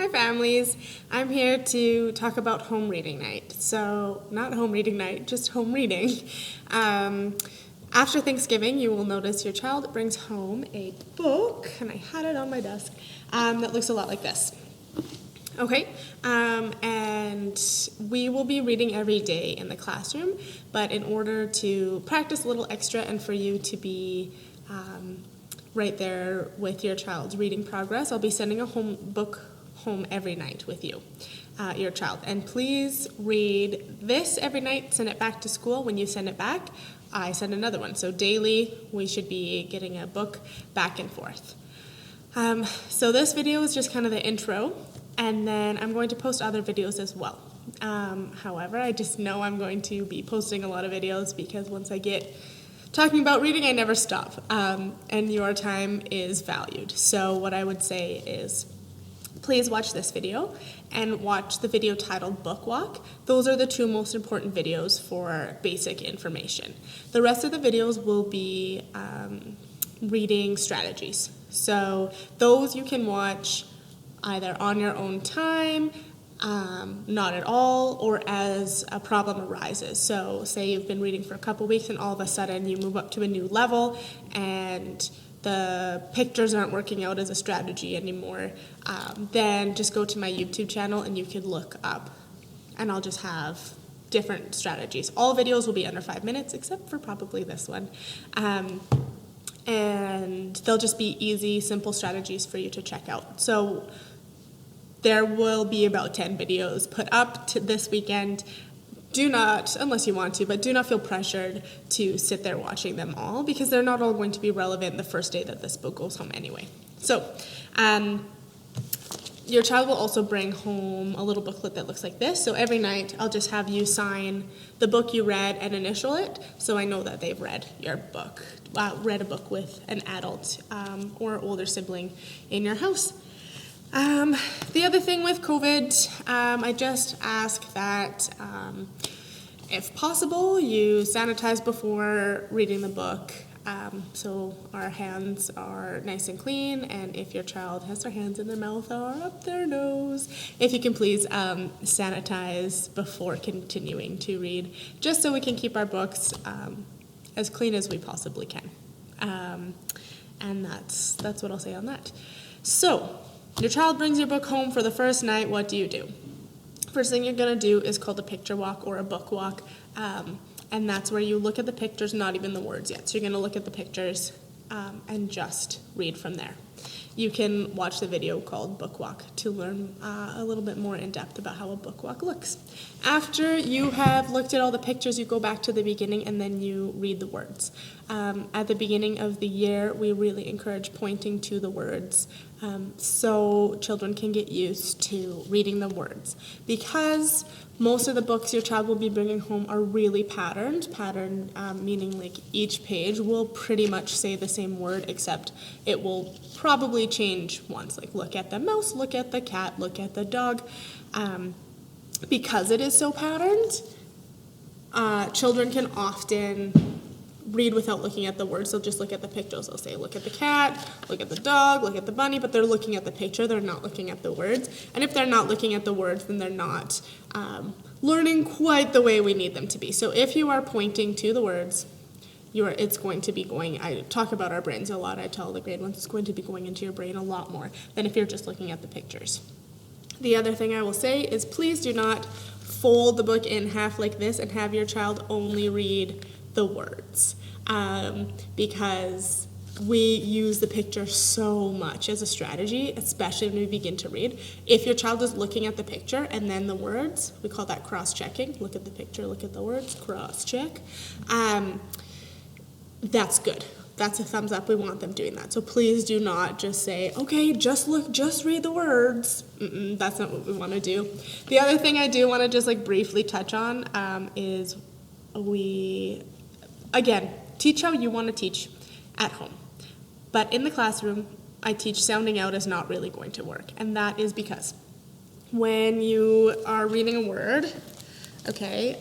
Hi families, I'm here to talk about home reading night. So not home reading night, just home reading. After Thanksgiving, you will notice your child brings home a book, and I had it on my desk, that looks a lot like this. Okay, and we will be reading every day in the classroom, but in order to practice a little extra and for you to be right there with your child's reading progress, I'll be sending a book home every night with you, your child. And please read this every night, send it back to school. When you send it back, I send another one. So daily, we should be getting a book back and forth. So this video is just kind of the intro, and then I'm going to post other videos as well. However, I just know I'm going to be posting a lot of videos because once I get talking about reading, I never stop, and your time is valued. So what I would say is, please watch this video and watch the video titled Book Walk. Those are the two most important videos for basic information. The rest of the videos will be reading strategies. So those you can watch either on your own time, not at all, or as a problem arises. So say you've been reading for a couple weeks and all of a sudden you move up to a new level and the pictures aren't working out as a strategy anymore, then just go to my YouTube channel and you can look up, and I'll just have different strategies. All videos will be under 5 minutes except for probably this one. And they'll just be easy, simple strategies for you to check out. So there will be about 10 videos put up to this weekend. Do not, unless you want to, but do not feel pressured to sit there watching them all because they're not all going to be relevant the first day that this book goes home anyway. So your child will also bring home a little booklet that looks like this. So every night I'll just have you sign the book you read and initial it so I know that they've read your book, read a book with an adult or older sibling in your house. The other thing with COVID, I just ask that if possible, you sanitize before reading the book, so our hands are nice and clean, and if your child has their hands in their mouth or up their nose, if you can please sanitize before continuing to read, just so we can keep our books as clean as we possibly can. And that's what I'll say on that. So, your child brings your book home for the first night. What do you do? First thing you're going to do is called a picture walk or a book walk, and that's where you look at the pictures, not even the words yet. So you're going to look at the pictures and just read from there. You can watch the video called Book Walk to learn a little bit more in depth about how a book walk looks. After you have looked at all the pictures, you go back to the beginning and then you read the words. At the beginning of the year, we really encourage pointing to the words so children can get used to reading the words. Because most of the books your child will be bringing home are really patterned. Patterned meaning like each page will pretty much say the same word, except it will probably change once. Like look at the mouse, look at the cat, look at the dog. Because it is so patterned, children can often read without looking at the words. They'll just look at the pictures. They'll say, look at the cat, look at the dog, look at the bunny, but they're looking at the picture. They're not looking at the words. And if they're not looking at the words, then they're not learning quite the way we need them to be. So if you are pointing to the words, it's going to be going, I talk about our brains a lot. I tell the grade ones it's going to be going into your brain a lot more than if you're just looking at the pictures. The other thing I will say is please do not fold the book in half like this and have your child only read the words. Because we use the picture so much as a strategy, especially when we begin to read. If your child is looking at the picture and then the words, we call that cross-checking. Look at the picture, look at the words, cross-check. That's good. That's a thumbs up. We want them doing that. So please do not just say, okay, just read the words. That's not what we want to do. The other thing I do want to just briefly touch on is again, teach how you want to teach at home. But in the classroom, I teach sounding out is not really going to work. And that is because when you are reading a word, okay,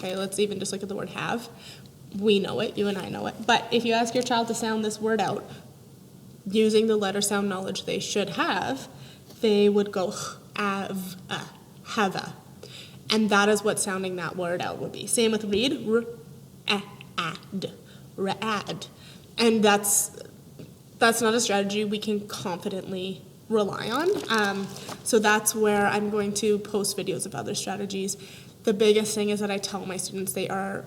let's even just look at the word have. We know it, you and I know it. But if you ask your child to sound this word out using the letter sound knowledge they should have, they would go have. And that is what sounding that word out would be. Same with read, rad. And that's not a strategy we can confidently rely on. So that's where I'm going to post videos of other strategies. The biggest thing is that I tell my students they're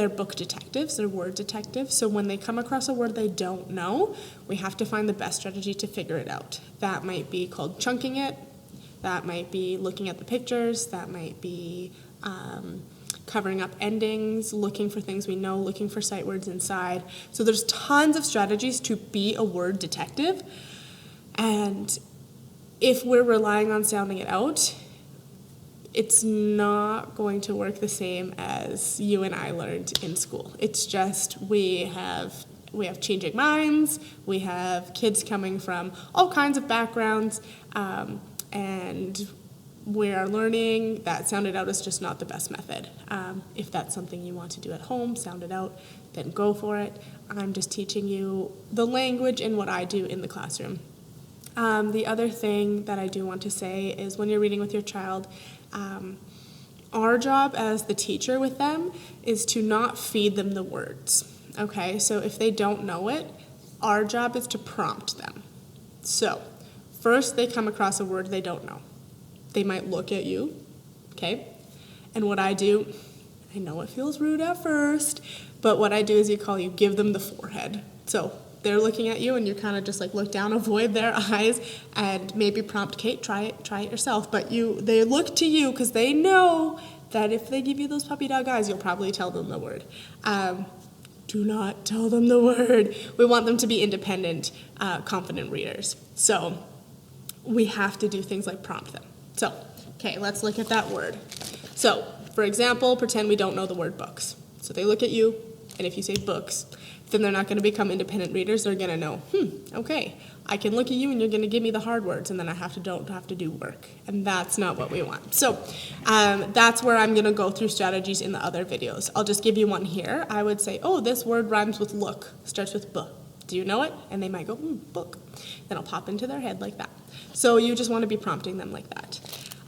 book detectives, they're word detectives. So when they come across a word they don't know, we have to find the best strategy to figure it out. That might be called chunking it. That might be looking at the pictures. That might be covering up endings, looking for things we know, looking for sight words inside. So there's tons of strategies to be a word detective. And if we're relying on sounding it out, it's not going to work the same as you and I learned in school. It's just we have changing minds, we have kids coming from all kinds of backgrounds, and we are learning that sound it out is just not the best method. If that's something you want to do at home, sound it out, then go for it. I'm just teaching you the language and what I do in the classroom. The other thing that I do want to say is when you're reading with your child, our job as the teacher with them is to not feed them the words, okay? So if they don't know it, our job is to prompt them. So first they come across a word they don't know. They might look at you, okay? And what I do, I know it feels rude at first, but what I do is you give them the forehead. So they're looking at you and you kind of just like look down, avoid their eyes, and maybe prompt, Kate, try it yourself. But they look to you because they know that if they give you those puppy dog eyes, you'll probably tell them the word. Do not tell them the word. We want them to be independent, confident readers. So we have to do things like prompt them. So, okay, let's look at that word. So, for example, pretend we don't know the word books. So they look at you, and if you say books, then they're not going to become independent readers. They're going to know, okay, I can look at you and you're going to give me the hard words, and then I don't have to do work. And that's not what we want. So that's where I'm going to go through strategies in the other videos. I'll just give you one here. I would say, oh, this word rhymes with look, starts with B. Do you know it? And they might go, book. Then I'll pop into their head like that. So you just want to be prompting them like that.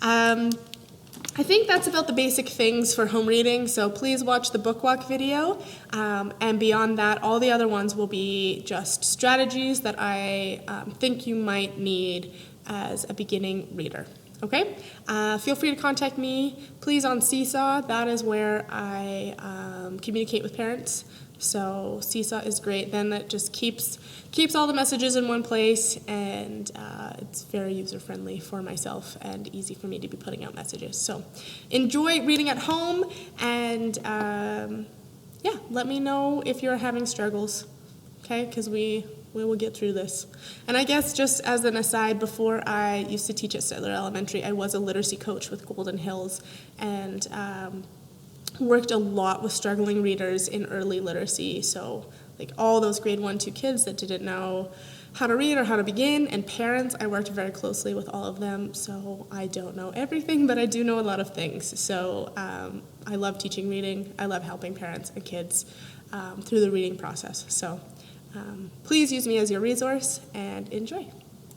I think that's about the basic things for home reading, so please watch the book walk video, and beyond that, all the other ones will be just strategies that I think you might need as a beginning reader. Okay? Feel free to contact me, please, on Seesaw. That is where I communicate with parents. So Seesaw is great. Then that just keeps all the messages in one place, and it's very user-friendly for myself and easy for me to be putting out messages. So enjoy reading at home, and let me know if you're having struggles, okay? Because we will get through this. And I guess just as an aside, before I used to teach at Stettler Elementary, I was a literacy coach with Golden Hills, and worked a lot with struggling readers in early literacy, so like all those grade 1, 2 kids that didn't know how to read or how to begin, and parents, I worked very closely with all of them, so I don't know everything, but I do know a lot of things. So I love teaching reading. I love helping parents and kids through the reading process. So please use me as your resource and enjoy.